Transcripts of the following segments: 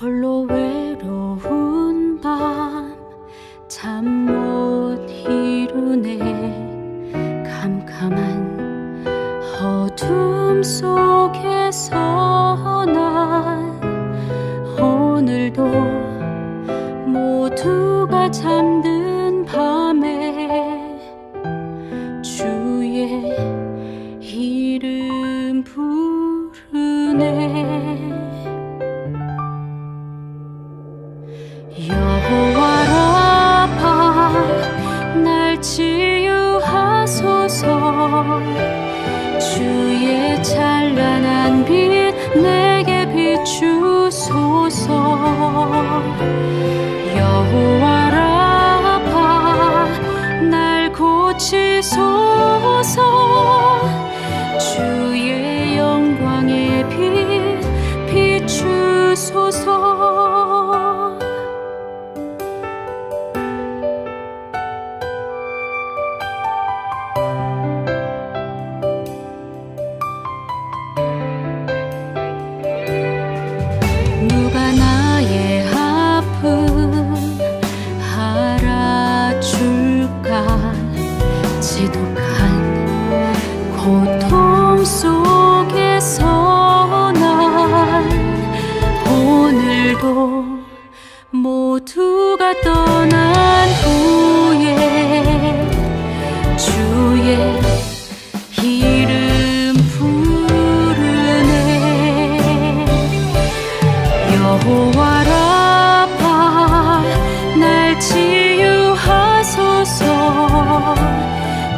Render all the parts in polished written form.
홀로 외로운 밤 잠 못 이루네. 캄캄한 어둠 속에서 난 오늘도 모두가 잠든 밤에 주의 이름 부르네. 여호와 라파 날 치유하소서. 주의 찬란한 빛 내게 비추소서. 여호와 라파 날 고치소서. 주의 영광의 빛 비추소서. 누가 나의 아픔 알아줄까. 지독한 고통 속에서 난 오늘도 모두가 떠난 후에 주의 이름 부르네. 여호와 라파 날 치유하소서.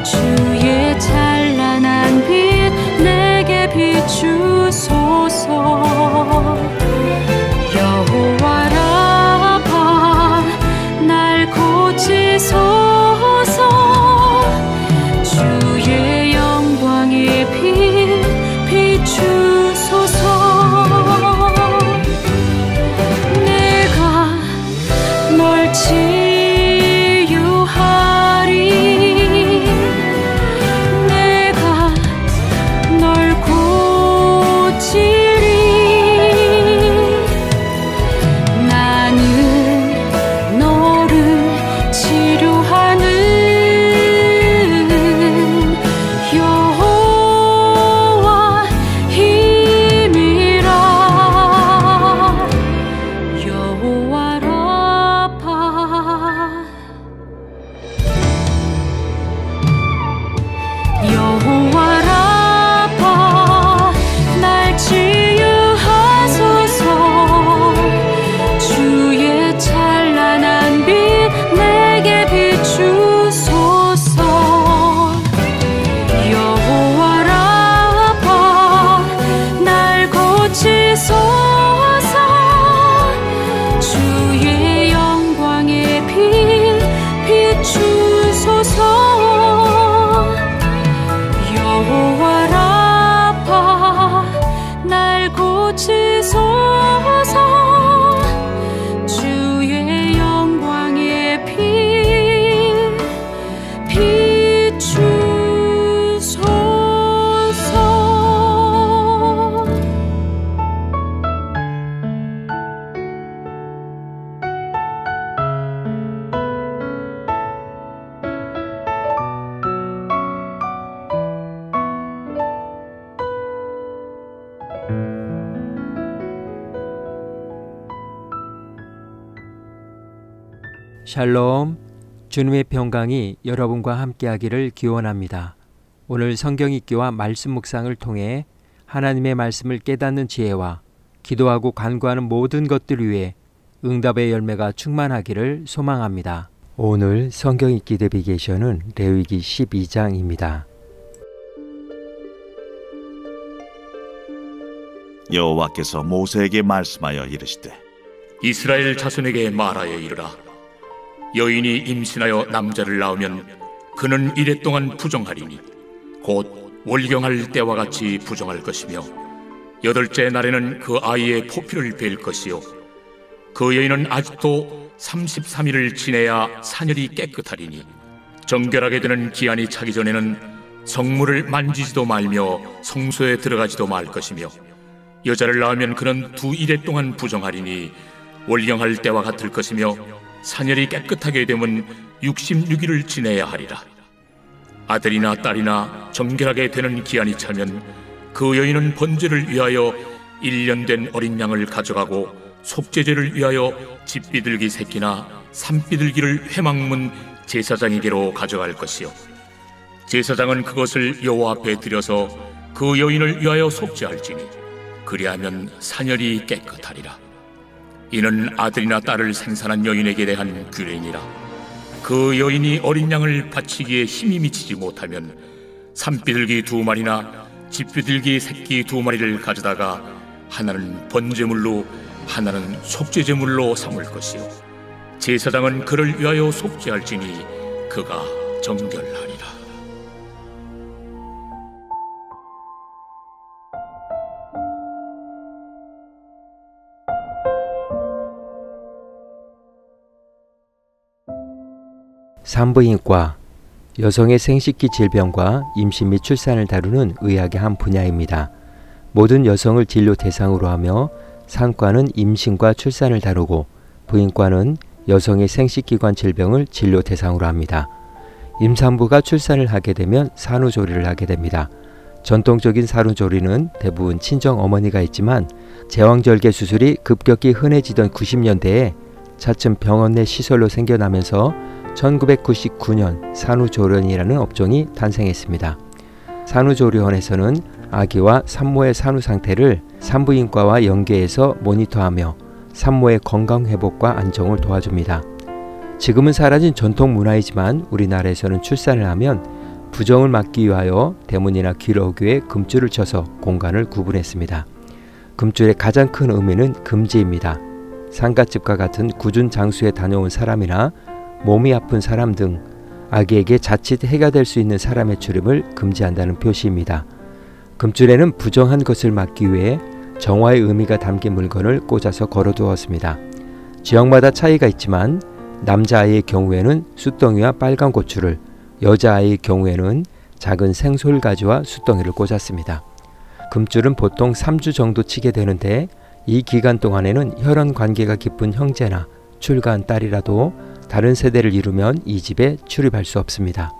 주의 찬란한 빛 내게 비추소서. 여호와 라파 날 고치소서. 주의 영광의 빛 비추소서. 내가 널 치유하리. 내가 널 고치리. 나는 너를 치료하는 여호와 힘이라. 여호와 라파. 여호와 라파 날 치유하소서. 주의 찬란한 빛 내게 비추소서. 여호와 라파 날 고치소서. 주의 영광의 빛 비추소서. 여호와 라파 날 고치소서. 주의 영광의 빛 비추소서. 샬롬, 주님의 평강이 여러분과 함께하기를 기원합니다. 오늘 성경 읽기와 말씀 묵상을 통해 하나님의 말씀을 깨닫는 지혜와 기도하고 간구하는 모든 것들 위해 응답의 열매가 충만하기를 소망합니다. 오늘 성경 읽기 내비게이션은 레위기 12장입니다. 여호와께서 모세에게 말씀하여 이르시되 이스라엘 자손에게 말하여 이르라. 여인이 임신하여 남자를 낳으면 그는 이랫동안 부정하리니 곧 월경할 때와 같이 부정할 것이며 8째 날에는 그 아이의 포피를 벨 것이요 그 여인은 아직도 33일을 지내야 산열이 깨끗하리니 정결하게 되는 기한이 차기 전에는 성물을 만지지도 말며 성소에 들어가지도 말 것이며 여자를 낳으면 그는 2일에 동안 부정하리니 월경할 때와 같을 것이며 사녀리 깨끗하게 되면 66일을 지내야 하리라. 아들이나 딸이나 정결하게 되는 기한이 차면 그 여인은 번제를 위하여 1년 된 어린 양을 가져가고 속죄제를 위하여 집비둘기 새끼나 산비둘기를 회막문 제사장에게로 가져갈 것이요, 제사장은 그것을 여호와 앞에 드려서 그 여인을 위하여 속죄할지니 그리하면 사녀리 깨끗하리라. 이는 아들이나 딸을 생산한 여인에게 대한 규례니라. 그 여인이 어린 양을 바치기에 힘이 미치지 못하면 산비둘기 2마리나 집비둘기 새끼 2마리를 가져다가 하나는 번제물로 하나는 속죄제물로 삼을 것이요, 제사장은 그를 위하여 속죄할지니 그가 정결하리라. 산부인과, 여성의 생식기 질병과 임신 및 출산을 다루는 의학의 한 분야입니다. 모든 여성을 진료 대상으로 하며 산과는 임신과 출산을 다루고 부인과는 여성의 생식기관 질병을 진료 대상으로 합니다. 임산부가 출산을 하게 되면 산후조리를 하게 됩니다. 전통적인 산후조리는 대부분 친정 어머니가 있지만 제왕절개 수술이 급격히 흔해지던 90년대에 차츰 병원 내 시설로 생겨나면서 1999년 산후조리원이라는 업종이 탄생했습니다. 산후조리원에서는 아기와 산모의 산후 상태를 산부인과와 연계해서 모니터하며 산모의 건강 회복과 안정을 도와줍니다. 지금은 사라진 전통 문화이지만 우리나라에서는 출산을 하면 부정을 막기 위하여 대문이나 귀러귀에 금줄을 쳐서 공간을 구분했습니다. 금줄의 가장 큰 의미는 금지입니다. 상갓집과 같은 굳은 장소에 다녀온 사람이나 몸이 아픈 사람 등 아기에게 자칫 해가 될 수 있는 사람의 출입을 금지한다는 표시입니다. 금줄에는 부정한 것을 막기 위해 정화의 의미가 담긴 물건을 꽂아서 걸어두었습니다. 지역마다 차이가 있지만 남자아이의 경우에는 숫덩이와 빨간 고추를, 여자아이의 경우에는 작은 생솔가지와 숫덩이를 꽂았습니다. 금줄은 보통 3주 정도 치게 되는데 이 기간 동안에는 혈연 관계가 깊은 형제나 출가한 딸이라도 다른 세대를 이루면 이 집에 출입할 수 없습니다.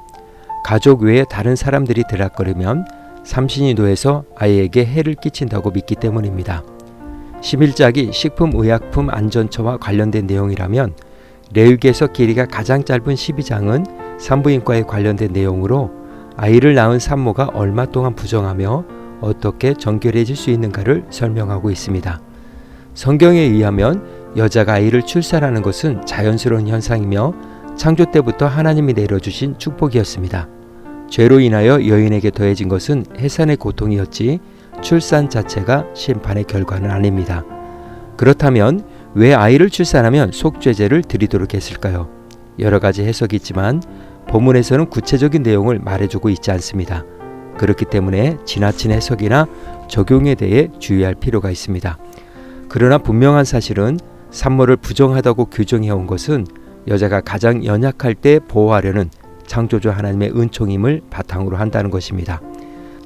가족 외에 다른 사람들이 들락거리면 삼신이 노해서 아이에게 해를 끼친다고 믿기 때문입니다. 11장이 식품의약품안전처와 관련된 내용이라면 레위기에서 길이가 가장 짧은 12장은 산부인과에 관련된 내용으로 아이를 낳은 산모가 얼마 동안 부정하며 어떻게 정결해질 수 있는가를 설명하고 있습니다. 성경에 의하면 여자가 아이를 출산하는 것은 자연스러운 현상이며 창조 때부터 하나님이 내려주신 축복이었습니다. 죄로 인하여 여인에게 더해진 것은 해산의 고통이었지 출산 자체가 심판의 결과는 아닙니다. 그렇다면 왜 아이를 출산하면 속죄제를 드리도록 했을까요? 여러 가지 해석이 있지만 본문에서는 구체적인 내용을 말해주고 있지 않습니다. 그렇기 때문에 지나친 해석이나 적용에 대해 주의할 필요가 있습니다. 그러나 분명한 사실은 산모를 부정하다고 규정해온 것은 여자가 가장 연약할 때 보호하려는 창조주 하나님의 은총임을 바탕으로 한다는 것입니다.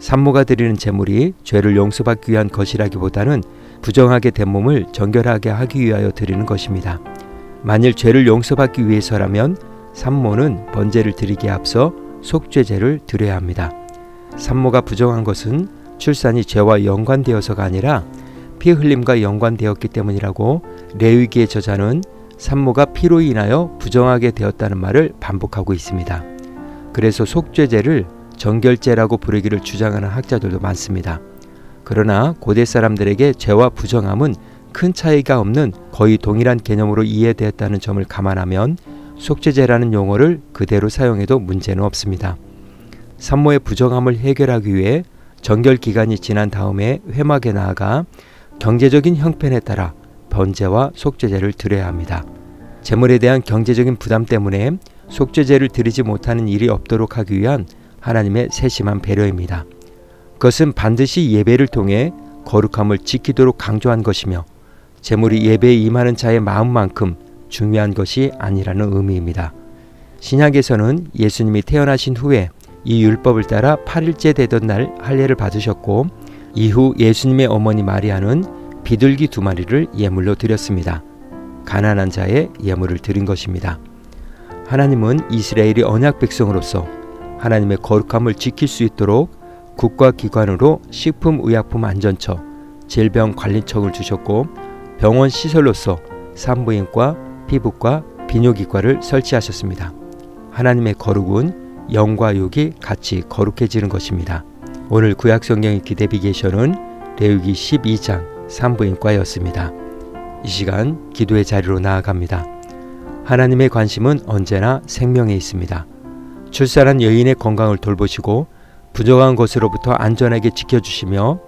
산모가 드리는 제물이 죄를 용서받기 위한 것이라기보다는 부정하게 된 몸을 정결하게 하기 위하여 드리는 것입니다. 만일 죄를 용서받기 위해서라면 산모는 번제를 드리기에 앞서 속죄제를 드려야 합니다. 산모가 부정한 것은 출산이 죄와 연관되어서가 아니라 피 흘림과 연관되었기 때문이라고 레위기의 저자는 산모가 피로 인하여 부정하게 되었다는 말을 반복하고 있습니다. 그래서 속죄제를 정결제라고 부르기를 주장하는 학자들도 많습니다. 그러나 고대 사람들에게 죄와 부정함은 큰 차이가 없는 거의 동일한 개념으로 이해되었다는 점을 감안하면 속죄제라는 용어를 그대로 사용해도 문제는 없습니다. 산모의 부정함을 해결하기 위해 정결 기간이 지난 다음에 회막에 나아가 경제적인 형편에 따라 번제와 속죄제를 드려야 합니다. 재물에 대한 경제적인 부담 때문에 속죄제를 드리지 못하는 일이 없도록 하기 위한 하나님의 세심한 배려입니다. 그것은 반드시 예배를 통해 거룩함을 지키도록 강조한 것이며 재물이 예배에 임하는 자의 마음만큼 중요한 것이 아니라는 의미입니다. 신약에서는 예수님이 태어나신 후에 이 율법을 따라 8일째 되던 날 할례를 받으셨고 이후 예수님의 어머니 마리아는 비둘기 2마리를 예물로 드렸습니다. 가난한 자의 예물을 드린 것입니다. 하나님은 이스라엘이 언약 백성으로서 하나님의 거룩함을 지킬 수 있도록 국가기관으로 식품의약품안전처, 질병관리청을 주셨고 병원 시설로서 산부인과, 피부과, 비뇨기과를 설치하셨습니다. 하나님의 거룩은 영과 육이 같이 거룩해지는 것입니다. 오늘 구약성경의 기대비게이션은 레위기 12장 산부인과였습니다. 이 시간 기도의 자리로 나아갑니다. 하나님의 관심은 언제나 생명에 있습니다. 출산한 여인의 건강을 돌보시고 부정한 것으로부터 안전하게 지켜주시며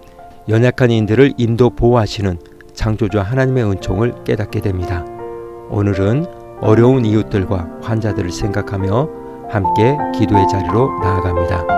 연약한 이들을 인도 보호하시는 창조주 하나님의 은총을 깨닫게 됩니다. 오늘은 어려운 이웃들과 환자들을 생각하며 함께 기도의 자리로 나아갑니다.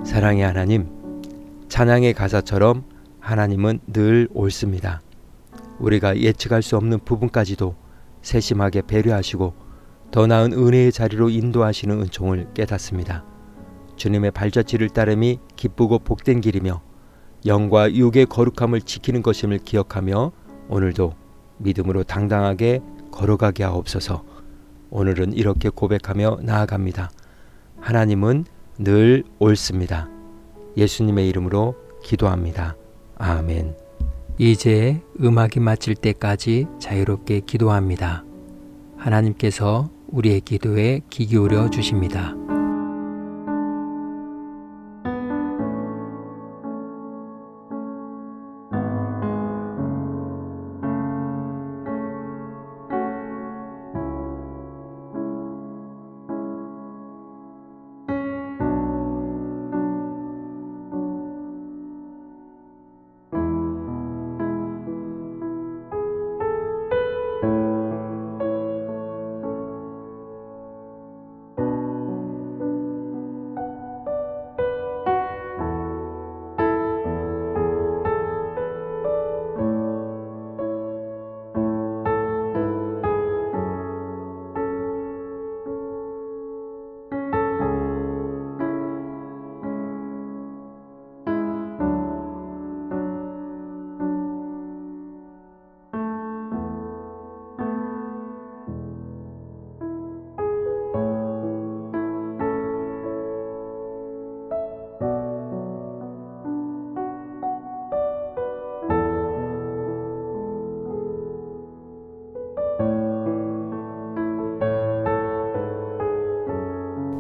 사랑의 하나님, 찬양의 가사처럼 하나님은 늘 옳습니다. 우리가 예측할 수 없는 부분까지도 세심하게 배려하시고 더 나은 은혜의 자리로 인도하시는 은총을 깨닫습니다. 주님의 발자취를 따름이 기쁘고 복된 길이며 영과 육의 거룩함을 지키는 것임을 기억하며 오늘도 믿음으로 당당하게 걸어가게 하옵소서. 오늘은 이렇게 고백하며 나아갑니다. 하나님은 늘 옳습니다. 예수님의 이름으로 기도합니다. 아멘. 이제 음악이 마칠 때까지 자유롭게 기도합니다. 하나님께서 우리의 기도에 귀 기울여 주십니다.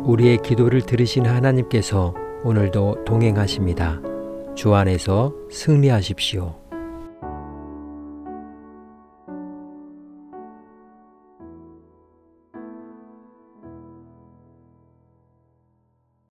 우리의 기도를 들으신 하나님께서 오늘도 동행하십니다. 주 안에서 승리하십시오.